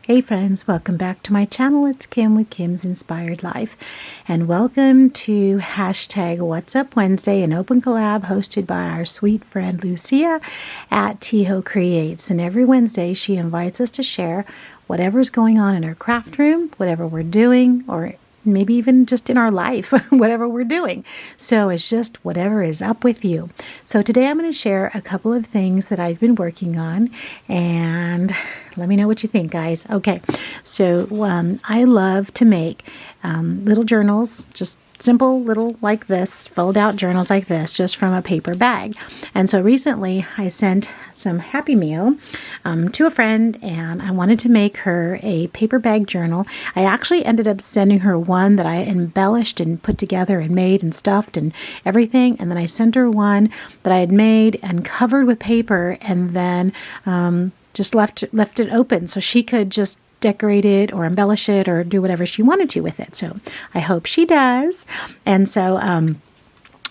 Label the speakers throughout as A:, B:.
A: Hey friends, welcome back to my channel. It's Kim with Kim's Inspired Life, and welcome to hashtag What's Up Wednesday, an open collab hosted by our sweet friend Lucia at Teho Creates. And every Wednesday she invites us to share whatever's going on in our craft room, whatever we're doing, or maybe even just in our life, whatever we're doing. So it's just whatever is up with you. So today I'm going to share a couple of things that I've been working on, and let me know what you think, guys. Okay, so I love to make little journals, just simple little like this, fold out journals like this, just from a paper bag. And so recently I sent some Happy Meal to a friend, and I wanted to make her a paper bag journal. I actually ended up sending her one that I embellished and put together and made and stuffed and everything. And then I sent her one that I had made and covered with paper, and then just left it open so she could just decorate it or embellish it or do whatever she wanted to with it. So I hope she does. And so,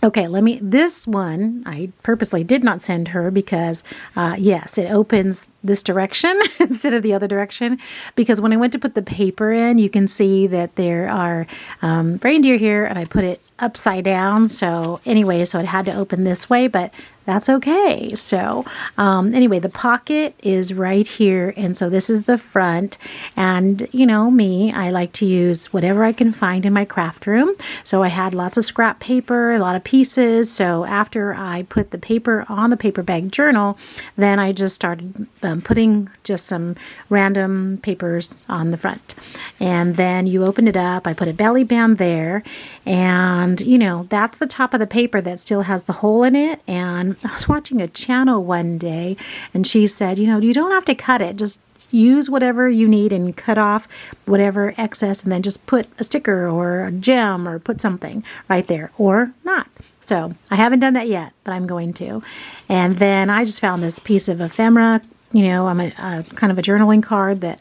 A: okay, this one, I purposely did not send her because, yes, it opens this direction instead of the other direction, because when I went to put the paper in, you can see that there are reindeer here, and I put it upside down. So anyway, so it had to open this way, but that's okay. So anyway, the pocket is right here, and so this is the front. And you know me, I like to use whatever I can find in my craft room. So I had lots of scrap paper, a lot of pieces. So after I put the paper on the paper bag journal, then I just started putting just some random papers on the front. And then you open it up. I put a belly band there, and you know, that's the top of the paper that still has the hole in it. And I was watching a channel one day, and she said, you know, you don't have to cut it, just use whatever you need and cut off whatever excess, and then just put a sticker or a gem or put something right there, or not. So I haven't done that yet, but I'm going to. And then I just found this piece of ephemera. You know, I'm a kind of a journaling card that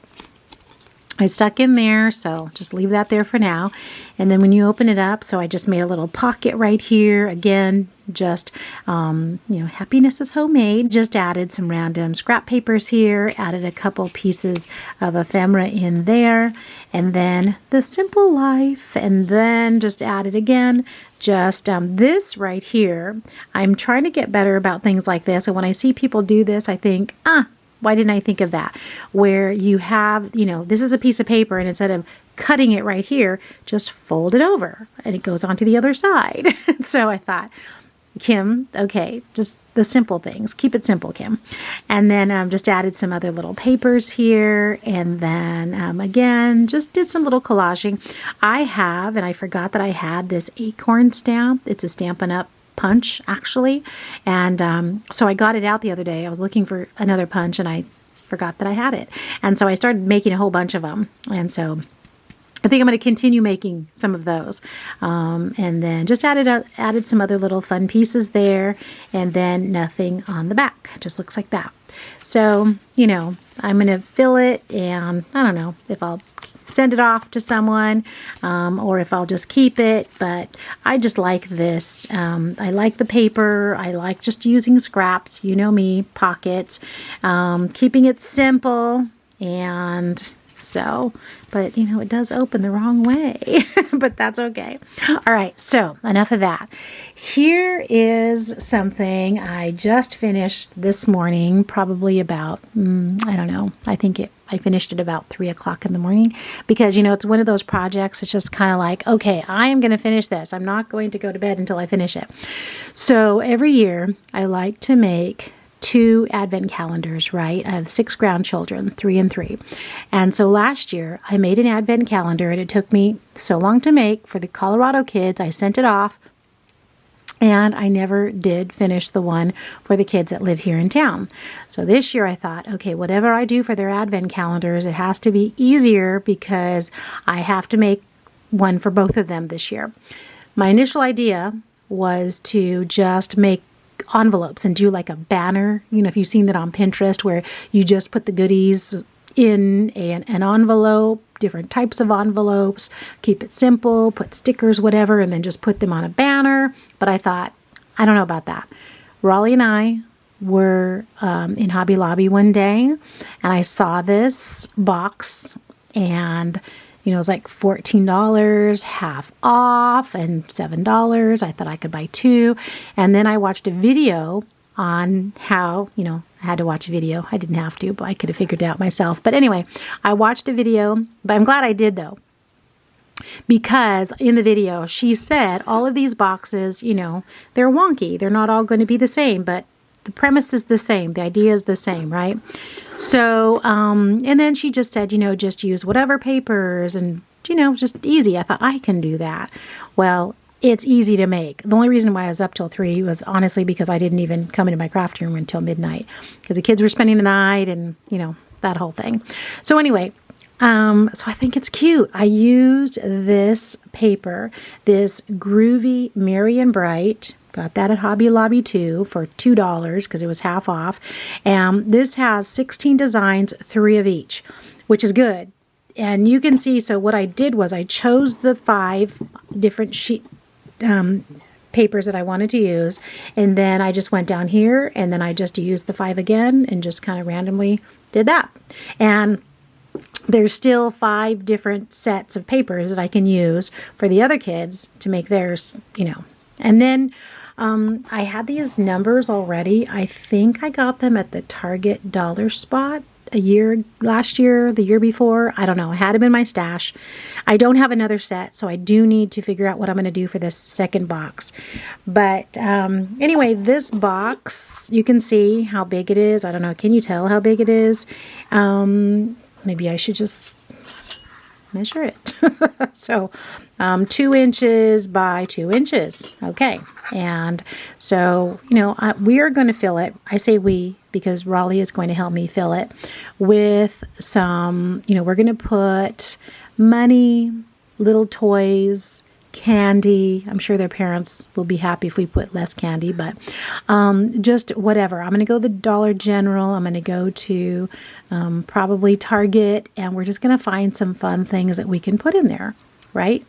A: I stuck in there, so just leave that there for now. And then when you open it up, so I just made a little pocket right here. Again, just, you know, happiness is homemade. Just added some random scrap papers here, added a couple pieces of ephemera in there, and then the simple life, and then just added again, just this right here. I'm trying to get better about things like this, and when I see people do this, I think, why didn't I think of that? Where you have, you know, this is a piece of paper, and instead of cutting it right here, just fold it over and it goes onto the other side. So I thought, Kim, okay, just the simple things. Keep it simple, Kim. And then just added some other little papers here. And then again, just did some little collaging. I have, and I forgot that I had this acorn stamp. It's a Stampin' Up! Punch, actually. And so I got it out the other day. I was looking for another punch, and I forgot that I had it. And so I started making a whole bunch of them. And so I think I'm going to continue making some of those. And then just added some other little fun pieces there, and then nothing on the back. It just looks like that. So, you know, I'm going to fill it, and I don't know if I'll send it off to someone or if I'll just keep it, but I just like this. I like the paper. I like just using scraps, you know me, pockets, keeping it simple. And so, but you know, it does open the wrong way, but that's okay. All right, so enough of that. Here is something I just finished this morning, probably about, I don't know, I finished it about 3 o'clock in the morning, because, you know, it's one of those projects. It's just kind of like, okay, I am going to finish this. I'm not going to go to bed until I finish it. So every year I like to make 2 advent calendars, right? I have 6 grandchildren, 3 and 3. And so last year I made an advent calendar, and it took me so long to make for the Colorado kids. I sent it off, and I never did finish the one for the kids that live here in town. So this year I thought, okay, whatever I do for their advent calendars, it has to be easier, because I have to make one for both of them this year. My initial idea was to just make envelopes and do like a banner. You know, if you've seen that on Pinterest, where you just put the goodies in an envelope, different types of envelopes, keep it simple, put stickers, whatever, and then just put them on a banner. But I thought, I don't know about that. Raleigh and I were in Hobby Lobby one day, and I saw this box, and it was like $14, half off, and $7. I thought I could buy two. And then I watched a video on how, I had to watch a video. I didn't have to, but I could have figured it out myself. But anyway, I watched a video, but I'm glad I did though. Because in the video, she said all of these boxes, they're wonky. They're not all going to be the same, but the premise is the same. The idea is the same, right? So, and then she just said, just use whatever papers and, just easy. I thought I can do that. Well, it's easy to make. The only reason why I was up till 3 was honestly because I didn't even come into my craft room until midnight because the kids were spending the night and, that whole thing. So anyway, so I think it's cute. I used this paper, this Groovy Merry and Bright. Got that at Hobby Lobby too for $2 because it was half off. And this has 16 designs, 3 of each, which is good. And you can see, so what I did was I chose the 5 different papers that I wanted to use. And then I just went down here and then I just used the 5 again and just kind of randomly did that. And there's still 5 different sets of papers that I can use for the other kids to make theirs, And then I had these numbers already. I think I got them at the Target dollar spot last year, the year before. I don't know. I had them in my stash. I don't have another set, so I do need to figure out what I'm going to do for this second box. But anyway, this box, you can see how big it is. I don't know. Can you tell how big it is? Maybe I should just measure it. So 2 inches by 2 inches. Okay. And so, we are going to fill it. I say we because Raleigh is going to help me fill it with some, we're going to put money, little toys, candy. I'm sure their parents will be happy if we put less candy, but just whatever. I'm going to go to the Dollar General. I'm going to go to probably Target, and we're just going to find some fun things that we can put in there, right?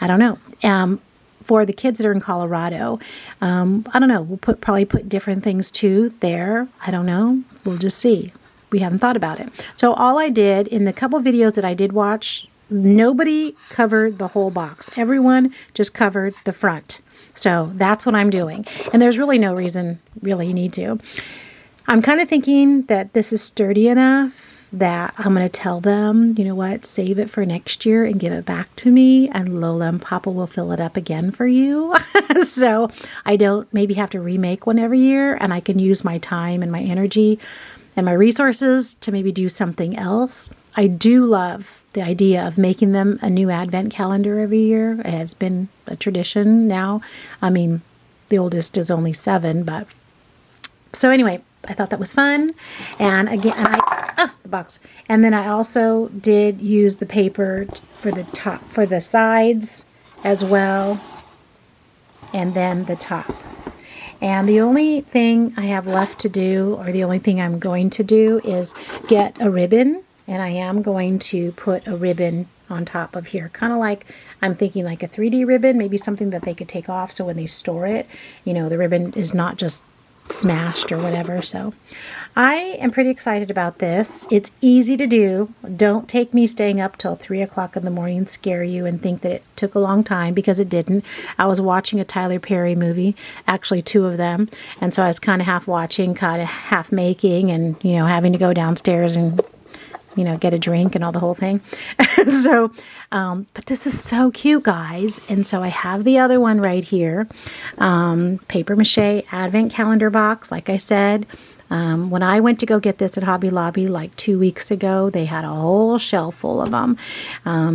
A: I don't know. For the kids that are in Colorado, I don't know. We'll probably put different things too there. I don't know. We'll just see. We haven't thought about it. So all I did in the couple videos that I did watch, nobody covered the whole box. Everyone just covered the front. So that's what I'm doing. And there's really no reason really you need to. I'm kind of thinking that this is sturdy enough that I'm going to tell them, you know what, save it for next year and give it back to me, and Lola and Papa will fill it up again for you. So I don't maybe have to remake one every year, and I can use my time and my energy and my resources to maybe do something else. I do love the idea of making them a new advent calendar every year. It has been a tradition now. I mean, the oldest is only 7, but so anyway, I thought that was fun. And again, the box. And then I also did use the paper for the top, for the sides as well. And then the top. And the only thing I have left to do, or the only thing I'm going to do, is get a ribbon. And I am going to put a ribbon on top of here. Kind of like, I'm thinking like a 3D ribbon, maybe something that they could take off so when they store it, the ribbon is not just smashed or whatever. So I am pretty excited about this. It's easy to do. Don't take me staying up till 3 o'clock in the morning scare you and think that it took a long time, because it didn't. I was watching a Tyler Perry movie, actually 2 of them, and so I was kind of half watching, kind of half making, and having to go downstairs and get a drink and all the whole thing. So, but this is so cute, guys. And so I have the other one right here. Paper mache advent calendar box. Like I said, when I went to go get this at Hobby Lobby like 2 weeks ago, they had a whole shelf full of them.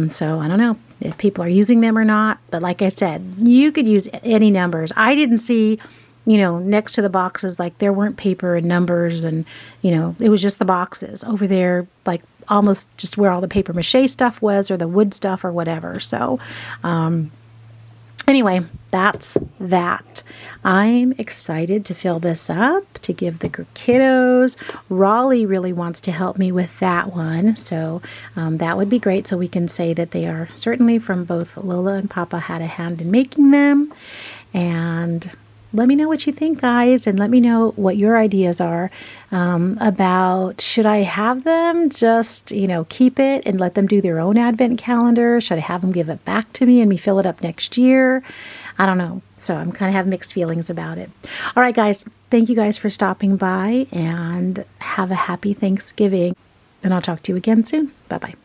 A: So I don't know if people are using them or not. But like I said, you could use any numbers. I didn't see next to the boxes, like there weren't paper and numbers, and, it was just the boxes over there, like almost just where all the paper mache stuff was, or the wood stuff or whatever. So, anyway, that's that. I'm excited to fill this up, to give the kiddos. Raleigh really wants to help me with that one. So, that would be great. So we can say that they are certainly from both Lola and Papa had a hand in making them. And let me know what you think, guys, and let me know what your ideas are about, should I have them just, keep it and let them do their own advent calendar? Should I have them give it back to me and me fill it up next year? I don't know. So I'm kind of have mixed feelings about it. All right, guys. Thank you guys for stopping by, and have a happy Thanksgiving. And I'll talk to you again soon. Bye-bye.